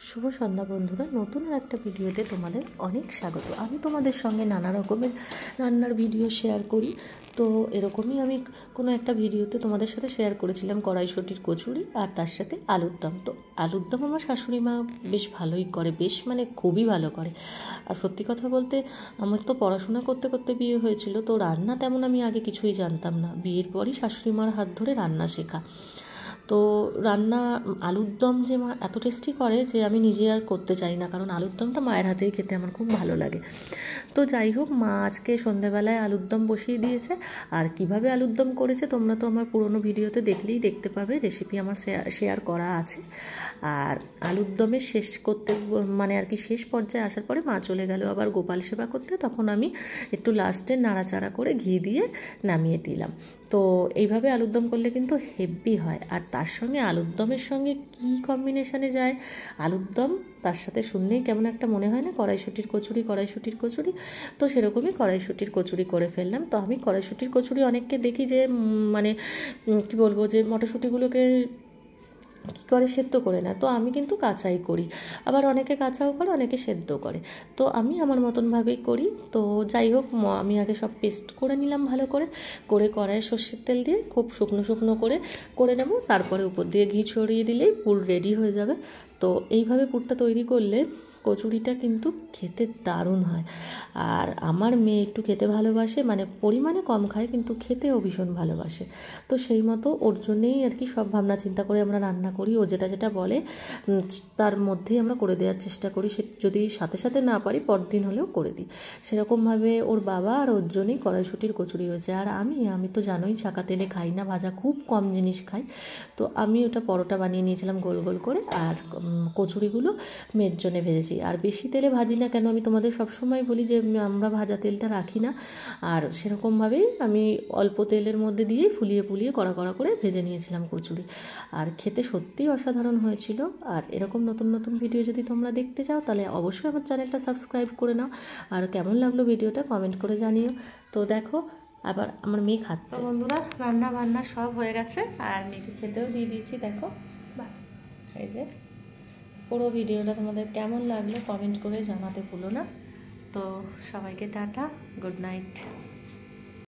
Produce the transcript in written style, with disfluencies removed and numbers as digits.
শুভ সন্ধ্যা বন্ধুরা, নতুন একটা ভিডিওতে তোমাদের অনেক স্বাগত। আমি তোমাদের সঙ্গে নানা রকমের রান্নার ভিডিও শেয়ার করি। তো এরকমই আমি কোনো একটা ভিডিওতে তোমাদের সাথে শেয়ার করেছিলাম কড়াইশুঁটির কচুরি আর তার সাথে আলুর দম। তো আলুর দম আমার শাশুড়ি মা বেশ ভালোই করে, বেশ মানে খুবই ভালো করে। আর সত্যি কথা বলতে আমার তো পড়াশোনা করতে করতে বিয়ে হয়েছিল, তো রান্না তেমন আমি আগে কিছুই জানতাম না। বিয়ের পরই শাশুড়ি মার হাত ধরে রান্না শেখা। তো রান্না আলুর দম যে মা এত টেস্টি করে যে আমি নিজে আর করতে চাই না, কারণ আলুর দমটা মায়ের হাতেই খেতে আমার খুব ভালো লাগে। তো যাই হোক, মা আজকে সন্ধ্যেবেলায় আলুর দম বসিয়ে দিয়েছে। আর কিভাবে আলুর দম করেছে তোমরা তো আমার পুরনো ভিডিওতে দেখলেই দেখতে পাবে, রেসিপি আমার শেয়ার করা আছে। আর আলুর দমের শেষ করতে মানে আর কি শেষ পর্যায়ে আসার পরে মা চলে গেল আবার গোপাল সেবা করতে, তখন আমি একটু লাস্টে নাড়াচাড়া করে ঘি দিয়ে নামিয়ে দিলাম। তো এইভাবে আলুর দম করলে কিন্তু হেভি হয়। আর তার সঙ্গে আলুর দমের সঙ্গে কী কম্বিনেশানে যায় আলুর দম, তার সাথে শুনলেই কেমন একটা মনে হয় না কড়াইশুঁটির কচুরি কড়াইশুঁটির কচুরি। তো সেরকমই কড়াইশুঁটির কচুরি করে ফেললাম। তো আমি কড়াইশুঁটির কচুরি অনেককে দেখি যে মানে কী বলবো, যে মটরশুঁটিগুলোকে কী করে সেদ্ধ করে না, তো আমি কিন্তু কাঁচাই করি। আবার অনেকে কাঁচাও করে, অনেকে সেদ্ধ করে। তো আমি আমার মতনভাবেই করি। তো যাই হোক, আমি আগে সব পেস্ট করে নিলাম ভালো করে কড়াইয়ে সর্ষের তেল দিয়ে খুব শুকনো শুকনো করে নেব। তারপরে উপর দিয়ে ঘি ছড়িয়ে দিলেই পুর রেডি হয়ে যাবে। তো এইভাবে পুরটা তৈরি করলে কচুরিটা কিন্তু খেতে দারুণ হয়। আর আমার মেয়ে একটু খেতে ভালোবাসে, মানে পরিমাণে কম খায় কিন্তু খেতেও ভীষণ ভালোবাসে। তো সেই মতো ওর জন্যেই আর কি সব ভাবনা চিন্তা করে আমরা রান্না করি। ও যেটা যেটা বলে তার মধ্যেই আমরা করে দেওয়ার চেষ্টা করি। সে যদি সাথে সাথে না পারি পরদিন হলেও করে দিই। সেরকমভাবে ওর বাবা আর ওর জন্যই কড়াইশুঁটির কচুরি হয়েছে। আর আমি তো জানোই ছাকা তেলে খাই না, ভাজা খুব কম জিনিস খাই। তো আমি ওটা পরোটা বানিয়ে নিয়েছিলাম গোল গোল করে, আর কচুরিগুলো মেয়ের জন্যে ভেজেছি। আর বেশি তেলে ভাজি না কেন, আমি তোমাদের সবসময় বলি যে আমরা ভাজা তেলটা রাখি না। আর সেরকমভাবেই আমি অল্প তেলের মধ্যে দিয়েই ফুলিয়ে ফুলিয়ে কড়া কড়া করে ভেজে নিয়েছিলাম কচুরি। আর খেতে সত্যিই অসাধারণ হয়েছিল। আর এরকম নতুন নতুন ভিডিও যদি তোমরা দেখতে চাও তাহলে অবশ্যই আমার চ্যানেলটা সাবস্ক্রাইব করে নাও। আর কেমন লাগলো ভিডিওটা কমেন্ট করে জানিও। তো দেখো, আবার আমার মেয়ে খাচ্ছে। বন্ধুরা, রান্না বান্না সব হয়ে গেছে আর মেয়েকে খেতেও দিয়ে দিয়েছি। দেখো, বাহ, এই যে পুরো ভিডিওটা তোমাদের কেমন লাগলো কমেন্ট করে জানাতে ভুলো না। তো সবাইকে টাটা, গুড নাইট।